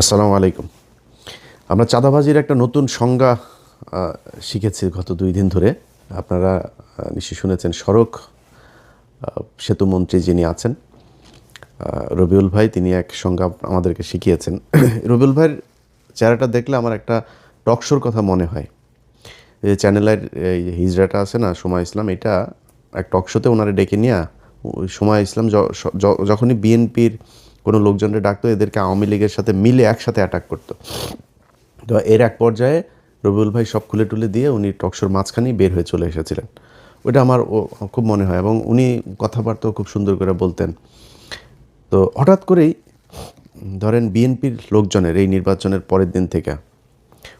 আসসালামু আলাইকুম। আমরা চাঁদাবাজির একটা নতুন সংজ্ঞা শিখেছি গত 2 দিন ধরে। আপনারা নিশ্চয়ই শুনেছেন সড়ক সেতুমন্ত্রী যিনি আছেন রবিউল ভাই, তিনি এক সংজ্ঞা আমাদেরকে শিখিয়েছেন। রবিউল ভাইয়ের চেহারাটা দেখলে আমার একটা টকশোর কথা মনে হয়। এই চ্যানেলের এই হিজড়াটা আছে না, সময় ইসলাম, এটা এক টকশোতে ওনারে ডেকে নিয়ে ওই সময় ইসলাম যখনই বিএনপির কোনো লোকজনকে ডাকতো, এদেরকে আওয়ামী লীগের সাথে মিলে একসাথে অ্যাটাক করতো। তো এর এক পর্যায়ে রবিউল ভাই সব খুলে টুলে দিয়ে উনি টকশোর মাঝখানেই বের হয়ে চলে এসেছিলেন। ওটা আমার খুব মনে হয়, এবং উনি কথাবার্তাও খুব সুন্দর করে বলতেন। তো হঠাৎ করেই ধরেন বিএনপির লোকজনের এই নির্বাচনের পরের দিন থেকে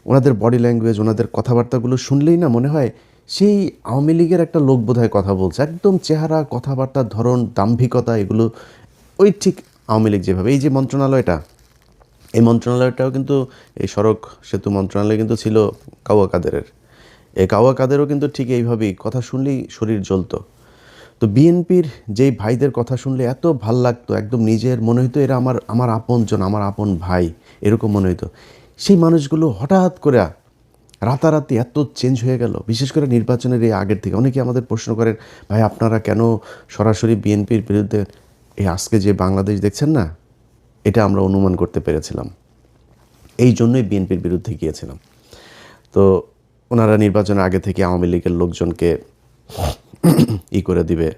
ওনাদের বডি ল্যাঙ্গুয়েজ, ওনাদের কথাবার্তাগুলো শুনলেই না মনে হয় সেই আওয়ামী লীগের একটা লোক বোধহয় কথা বলছে। একদম চেহারা, কথাবার্তার ধরন, দাম্ভিকতা, এগুলো ওই ঠিক আওয়ামী লীগ যেভাবে। এই যে মন্ত্রণালয়টা, এই মন্ত্রণালয়টাও কিন্তু, এই সড়ক সেতু মন্ত্রণালয় কিন্তু ছিল কাওয়া কাদেরের। এই কাওয়া কাদেরও কিন্তু ঠিক এইভাবেই কথা শুনলেই শরীর জ্বলতো। তো বিএনপির যেই ভাইদের কথা শুনলে এত ভাল লাগতো, একদম নিজের মনে হতো এরা আমার আমার আপনজন, আমার আপন ভাই, এরকম মনে হতো। সেই মানুষগুলো হঠাৎ করে রাতারাতি এত চেঞ্জ হয়ে গেল, বিশেষ করে নির্বাচনের এই আগের থেকে। অনেকে আমাদের প্রশ্ন করেন, ভাই আপনারা কেন সরাসরি বিএনপির বিরুদ্ধে? এই আজকে যে বাংলাদেশ দেখছেন না, এটা আমরা অনুমান করতে পেরেছিলাম, এই জন্যই বিএনপির বিরুদ্ধে গিয়েছিলাম। তো ওনারা নির্বাচনের আগে থেকে আওয়ামী লীগের লোকজনকে করে দিবে,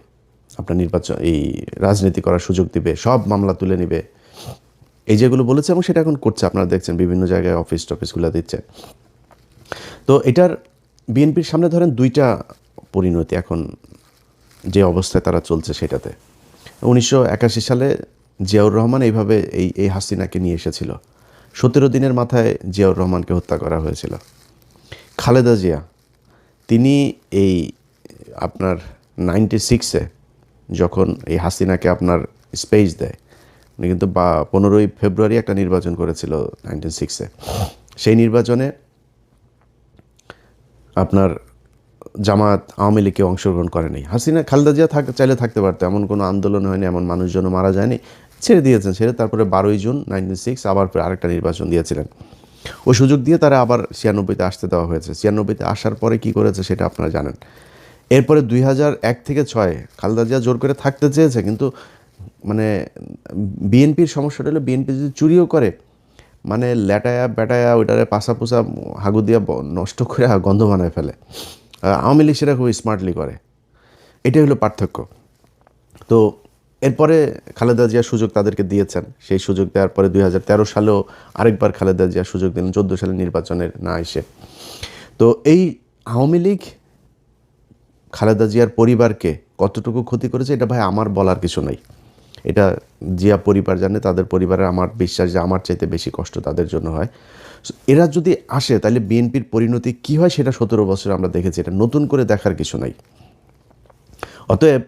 আপনার নির্বাচন এই রাজনীতি করার সুযোগ দিবে, সব মামলা তুলে নিবে, এই যেগুলো বলেছে, এবং সেটা এখন করছে। আপনারা দেখছেন বিভিন্ন জায়গায় অফিসগুলো দিচ্ছে। তো এটার বিএনপির সামনে ধরেন 2টা পরিণতি এখন, যে অবস্থায় তারা চলছে সেটাতে। 1981 সালে জিয়াউর রহমান এইভাবে এই হাসিনাকে নিয়ে এসেছিল। 17 দিনের মাথায় জিয়াউর রহমানকে হত্যা করা হয়েছিল। খালেদা জিয়া, তিনি এই আপনার 96-এ যখন এই হাসিনাকে আপনার স্পেস দেয়, উনি কিন্তু 15ই ফেব্রুয়ারি একটা নির্বাচন করেছিল 96-এ। সেই নির্বাচনে আপনার জামাত, আওয়ামী লীগে অংশগ্রহণ করেনি। হাসিনা, খালেদা জিয়া চাইলে থাকতে পারতো, এমন কোনো আন্দোলন হয়নি, এমন মানুষজনও মারা যায়নি, ছেড়ে দিয়েছেন। তারপরে 12ই জুন 96 আবার আরেকটা নির্বাচন দিয়েছিলেন। ওই সুযোগ দিয়ে তারা আবার 96-তে আসতে দেওয়া হয়েছে। 96-তে আসার পরে কি করেছে সেটা আপনারা জানেন। এরপরে 2001 থেকে 6 খালেদা জিয়া জোর করে থাকতে চেয়েছে, কিন্তু মানে বিএনপির সমস্যাটা হলো, বিএনপি যদি চুরিও করে, মানে ল্যাটায়া ব্যাটায়া ওইটারে পাশা পোসা হাগু দিয়া নষ্ট করে গন্ধ বানায় ফেলে। আওয়ামী লীগ সেটা খুব স্মার্টলি করে, এটাই হলো পার্থক্য। তো এরপরে খালেদা জিয়া সুযোগ তাদেরকে দিয়েছেন। সেই সুযোগ দেওয়ার পরে 2013 সালেও আরেকবার খালেদা জিয়া সুযোগ দিলেন, 14 সালে নির্বাচনের না এসে। তো এই আওয়ামী লীগ খালেদা জিয়ার পরিবারকে কতটুকু ক্ষতি করেছে, এটা ভাই আমার বলার কিছু নাই। এটা জিয়া পরিবার জানে, তাদের পরিবারের আমার বিশ্বাস যে আমার চাইতে বেশি কষ্ট তাদের জন্য হয়। এরা যদি আসে তাহলে বিএনপির পরিণতি কী হয় সেটা 17 বছর আমরা দেখেছি, এটা নতুন করে দেখার কিছু নাই। অতএব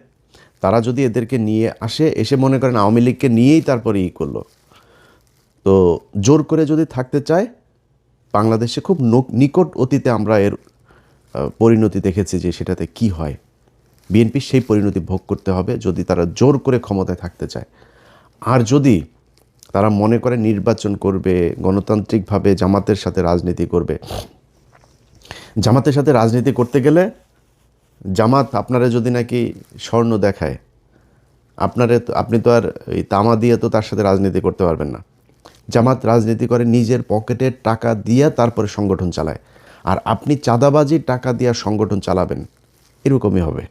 তারা যদি এদেরকে নিয়ে আসে, এসে মনে করেন আওয়ামী লীগকে নিয়েই তারপরে করলো, তো জোর করে যদি থাকতে চায়, বাংলাদেশে খুব নিকট অতীতে আমরা এর পরিণতি দেখেছি যে সেটাতে কি হয়। বিএনপি সেই পরিণতি ভোগ করতে হবে যদি তারা জোর করে ক্ষমতায় থাকতে চায়। আর যদি তারা মনে করে নির্বাচন করবে, গণতান্ত্রিকভাবে জামাতের সাথে রাজনীতি করবে, জামাতের সাথে রাজনীতি করতে গেলে জামাত আপনারা যদি নাকি স্বর্ণ দেখায়, আপনি তো আর এই তামা দিয়ে তো তার সাথে রাজনীতি করতে পারবেন না। জামাত রাজনীতি করে নিজের পকেটের টাকা দিয়ে, তারপরে সংগঠন চালায়। আর আপনি চাঁদাবাজির টাকা দিয়ে সংগঠন চালাবেন, এরকমই হবে।